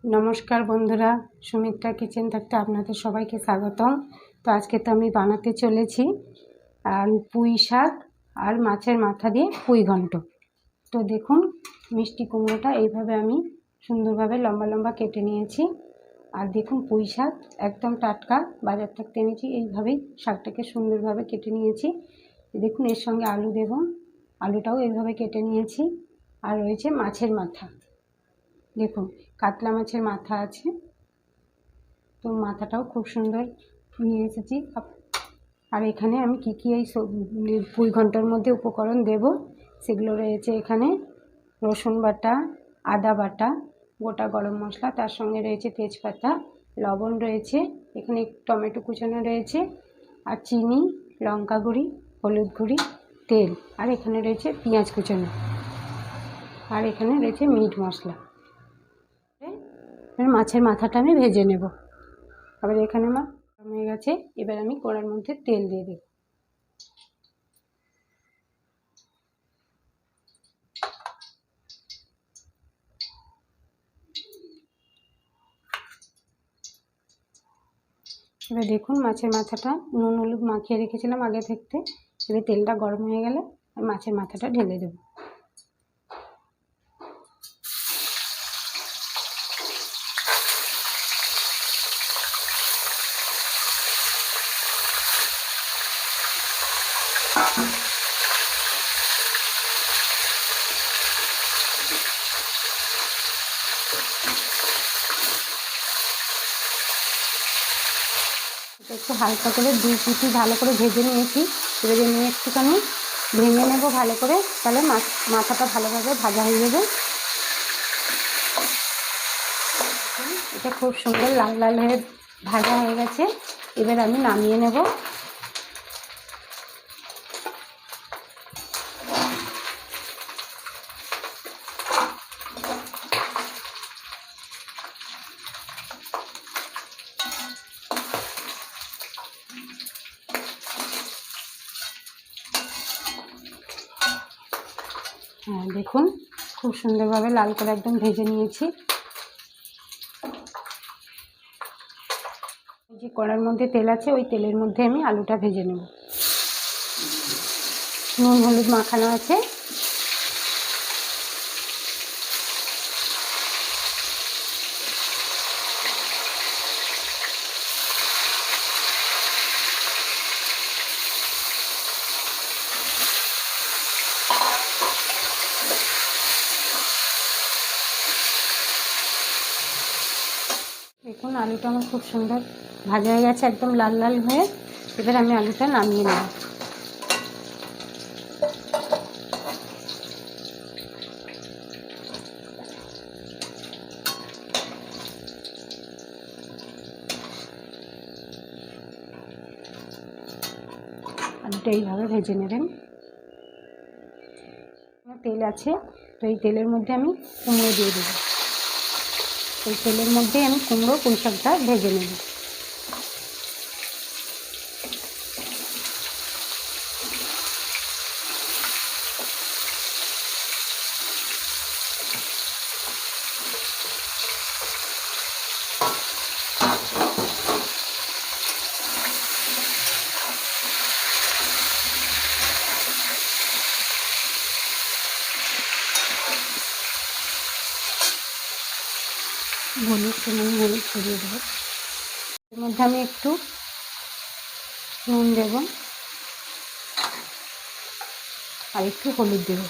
नमस्कार बंधुरा सुमित्रा किचेन থাকতে আপনাদের সবাইকে স্বাগতম। তো আজকে তো আমি বানাতে চলেছি পুঁই শাক আর মাছের মাথা দিয়ে পুঁই ঘন্ট। তো দেখুন মিষ্টি কুমড়োটা এইভাবে আমি সুন্দরভাবে লম্বা লম্বা কেটে নিয়েছি। আর দেখুন পুঁই শাক একদম টাটকা বাজার থেকে এনেছি। এইভাবেই শাকটাকে সুন্দরভাবে কেটে নিয়েছি। দেখুন এর সঙ্গে আলু দেব, আলুটাও এইভাবে কেটে নিয়েছি। আর রয়েছে মাছের মাথা, দেখুন কাতলা মাছের মাথা আছে, তো মাথাটাও খুব সুন্দর নিয়ে এসেছি। আর এখানে আমি কী এই পুঁই ঘন্টার মধ্যে উপকরণ দেব সেগুলো রয়েছে এখানে রসুন বাটা, আদা বাটা, গোটা গরম মশলা, তার সঙ্গে রয়েছে তেজপাতা, লবণ রয়েছে, এখানে টমেটো কুচানো রয়েছে, আর চিনি, লঙ্কা গুঁড়ি, হলুদ গুঁড়ি, তেল, আর এখানে রয়েছে পেঁয়াজ কুচানো, আর এখানে রয়েছে মিট মশলা। মাছের মাথাটা আমি ভেজে নেব। আবার এখানে আমার হয়ে গেছে, এবার আমি কড়ার মধ্যে তেল দিয়ে দেব। এবার দেখুন মাছের মাথাটা নুন হলুদ মাখিয়ে রেখেছিলাম আগে থাকতে। এবার তেলটা গরম হয়ে গেলে মাছের মাথাটা ঢেলে দেব। একটু হালকা করে দুই পিঠি ভালো করে ভেজে নিয়েছি। ভেজে নিয়ে একটুখানি ভেঙে নেব ভালো করে, তাহলে মাথাটা ভালোভাবে ভাজা হয়ে যাবে। এটা খুব সুন্দর লাল লাল হয়ে ভাজা হয়ে গেছে। এবার আমি নামিয়ে নেব। হ্যাঁ দেখুন খুব সুন্দরভাবে লাল করে একদম ভেজে নিয়েছি। ওই যে কড়ার মধ্যে তেল আছে, ওই তেলের মধ্যে আমি আলুটা ভেজে নেব। নুন হলুদ মাখানো আছে। দেখুন আলুটা আমার খুব সুন্দর ভাজা হয়ে গেছে, একদম লাল লাল হয়ে। এবার আমি আলুটা নামিয়ে নেব। আলুটা এইভাবে ভেজে নেবেন। তেল আছে, তো এই তেলের মধ্যে আমি কুমড়ো দিয়ে দেবো। এই তেলের মধ্যে আমি কুমড়ো পুঁই শাকটা ভেজে নেব। হলুদ ছড়িয়ে দেবো। এর মধ্যে আমি একটু নুন দেব আর একটু হলুদ দেব।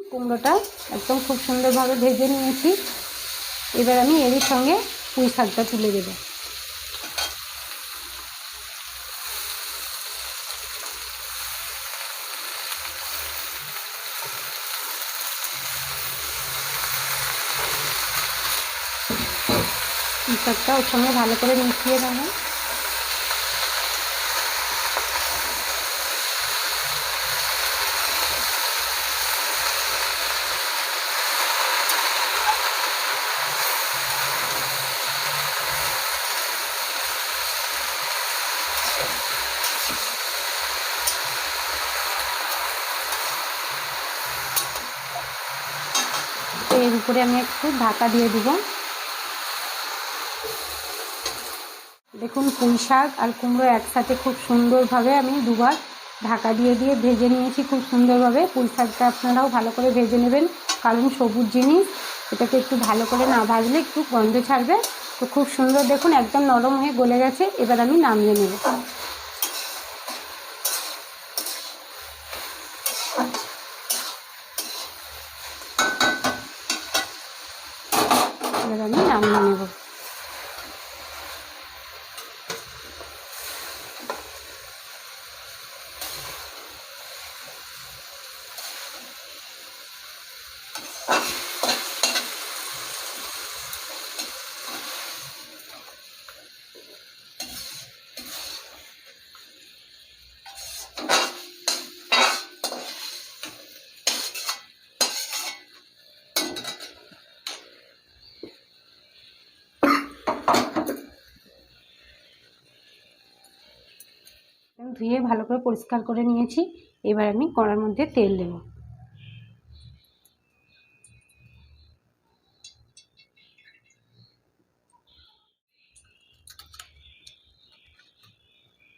কুমড়োটা একদম খুব সুন্দরভাবে ভেজে নিয়েছি। এবার আমি এর সঙ্গে পুঁই শাকটা তুলে দেবো। পুঁই শাকটা ওর সঙ্গে ভালো করে মিশিয়ে দেবো। এর উপরে আমি একটু ঢাকা দিয়ে দিব। দেখুন পুঁই শাক আর কুমড়ো একসাথে খুব সুন্দরভাবে আমি দুবার ঢাকা দিয়ে দিয়ে ভেজে নিয়েছি খুব সুন্দরভাবে। পুঁই শাকটা আপনারাও ভালো করে ভেজে নেবেন, কারণ সবুজ জিনিস, এটাকে একটু ভালো করে না ভাজলে একটু গন্ধ ছাড়বে। তো খুব সুন্দর দেখুন একদম নরম হয়ে গলে গেছে। এবার আমি নামিয়ে নেব। এবার আমি নামিয়ে নেব। ধুয়ে ভালো করে পরিষ্কার করে নিয়েছি। এবার আমি কড়ার মধ্যে তেল দেব।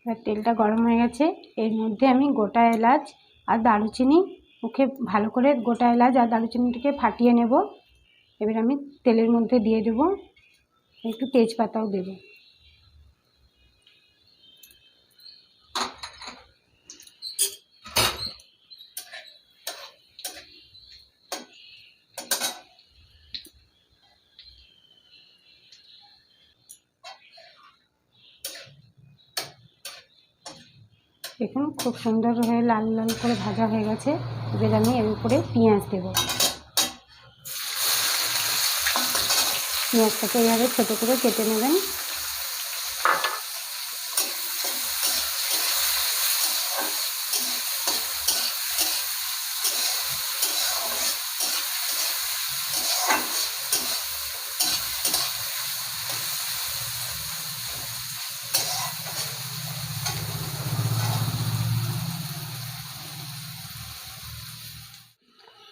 এবার তেলটা গরম হয়ে গেছে, এর মধ্যে আমি গোটা এলাচ আর দারুচিনি ওকে ভালো করে গোটা এলাচ আর দারুচিনিটাকে ফাটিয়ে নেব। এবার আমি তেলের মধ্যে দিয়ে দেব, একটু তেজপাতাও দেব। দেখুন খুব সুন্দর হয়ে লাল লাল করে ভাজা হয়ে গেছে। এবার আমি এর উপরে পেঁয়াজ দেব। পেঁয়াজটাকে এইভাবে ছোটো করে কেটে নেবেন।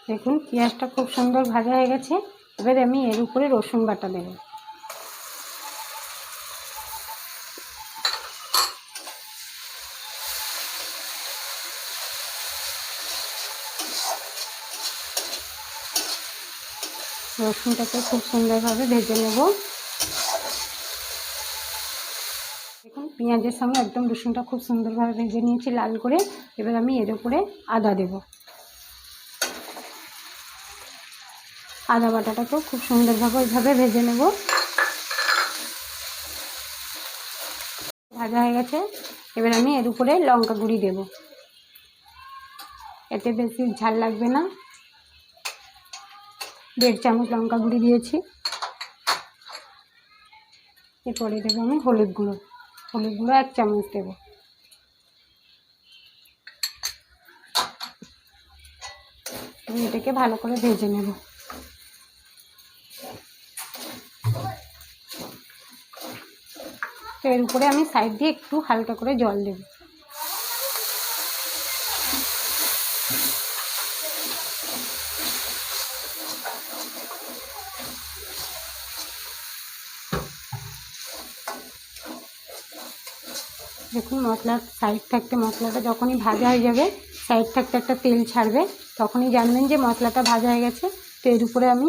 দেখুন পেঁয়াজটা খুব সুন্দর ভাজা হয়ে গেছে। এবার আমি এর উপরে রসুন বাটা দেব। রসুনটাকে খুব সুন্দরভাবে ভেজে নেব। দেখুন পেঁয়াজের সঙ্গে একদম রসুনটা খুব সুন্দরভাবে ভেজে নিয়েছি লাল করে। এবার আমি এর উপরে আদা দেব। আদা বাটাটাকেও খুব সুন্দরভাবে ওইভাবে ভেজে নেব। ভাজা হয়ে গেছে। এবার আমি এর উপরে লঙ্কা গুঁড়ি দেব। এতে বেশি ঝাল লাগবে না। 1.5 চামচ লঙ্কা গুঁড়ি দিয়েছি। এরপরে দেবো আমি হলুদ গুঁড়ো। হলুদ গুঁড়ো 1 চামচ দেব। এটাকে ভালো করে ভেজে নেব। তো এর উপরে আমি সাইড দিয়ে একটু হালকা করে জল দেব। দেখুন মশলার সাইড থাকতে, মশলাটা যখনই ভাজা হয়ে যাবে, সাইড থাকতে একটা তেল ছাড়বে, তখনই জানবেন যে মশলাটা ভাজা হয়ে গেছে। তো এর উপরে আমি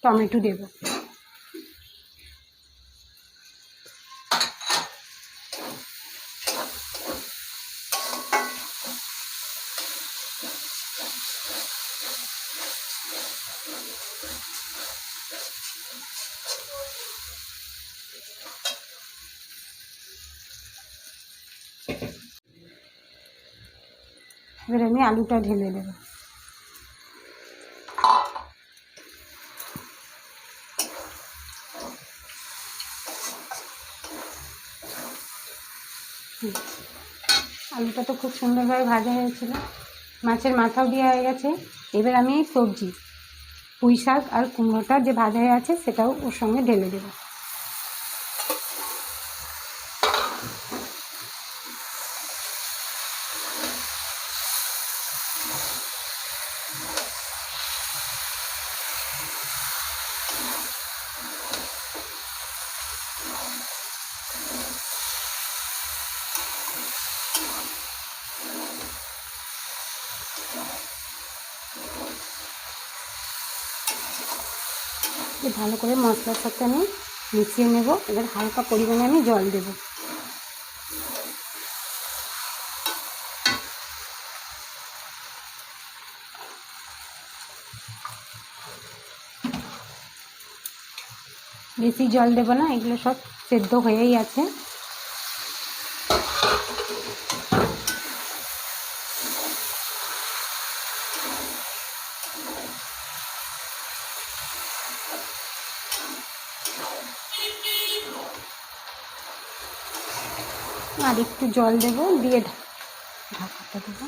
টমেটো দেব। এবার আমি আলুটা ঢেলে দেব। আলুটা তো খুব সুন্দরভাবে ভাজা হয়েছিল, মাছের মাথাও দেওয়া হয়ে গেছে। এবার আমি এই সবজি পুঁই শাক আর কুমড়োটা যে ভাজা হয়ে আছে সেটাও ওর সঙ্গে ঢেলে দেব। ভালো করে মশলার সাথে আমি মিশিয়ে নেব। এবার হালকা পরিমাণে আমি জল দেব। বেশি জল দেব না, এগুলো সব সেদ্ধ হয়েই আছে। আর একটু জল দেব, দিয়ে ঢাকাটা দেবো।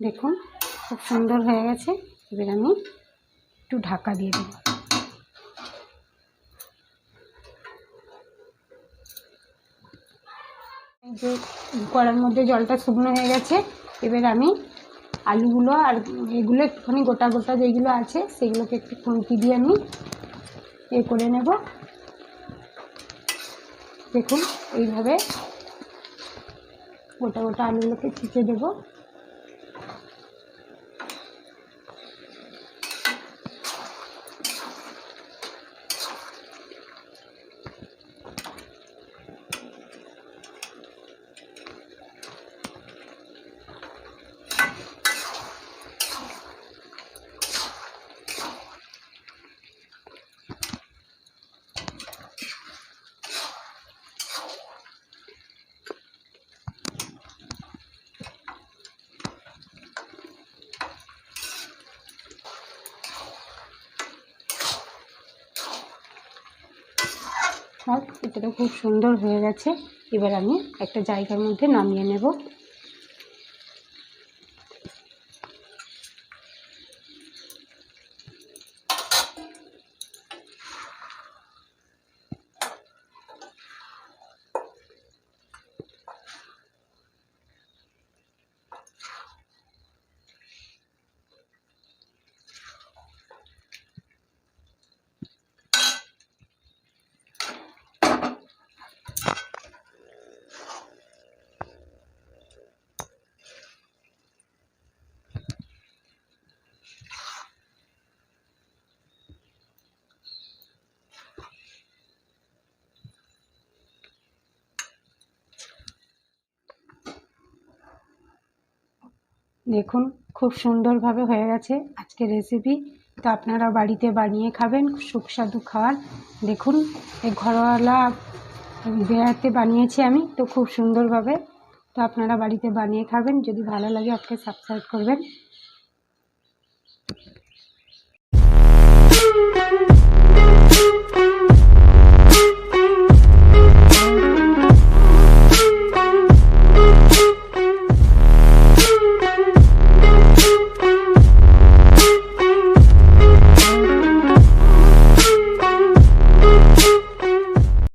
দেখুন খুব সুন্দর হয়ে গেছে। এবার আমি একটু ঢাকা দিয়ে দেব। এই যে কড়ার মধ্যে জলটা শুকনো হয়ে গেছে, এবার আমি আলুগুলো আর এগুলো একটুখানি গোটা গোটা যেগুলো আছে সেগুলোকে একটু খুন্তি দিয়ে আমি করে নেব। দেখুন এইভাবে গোটা গোটা আলুগুলোকে ছিঁচে দেব। আর এটা খুব সুন্দর হয়ে গেছে। এবার আমি একটা জায়গার মধ্যে নামিয়ে নেব। দেখুন খুব সুন্দরভাবে হয়ে গেছে আজকের রেসিপি। তো আপনারা বাড়িতে বানিয়ে খাবেন, সুস্বাদু খাবার। দেখুন এই ঘরোয়া বেড়াতে বানিয়েছি আমি, তো খুব সুন্দরভাবে। তো আপনারা বাড়িতে বানিয়ে খাবেন। যদি ভালো লাগে আপনি সাবস্ক্রাইব করবেন।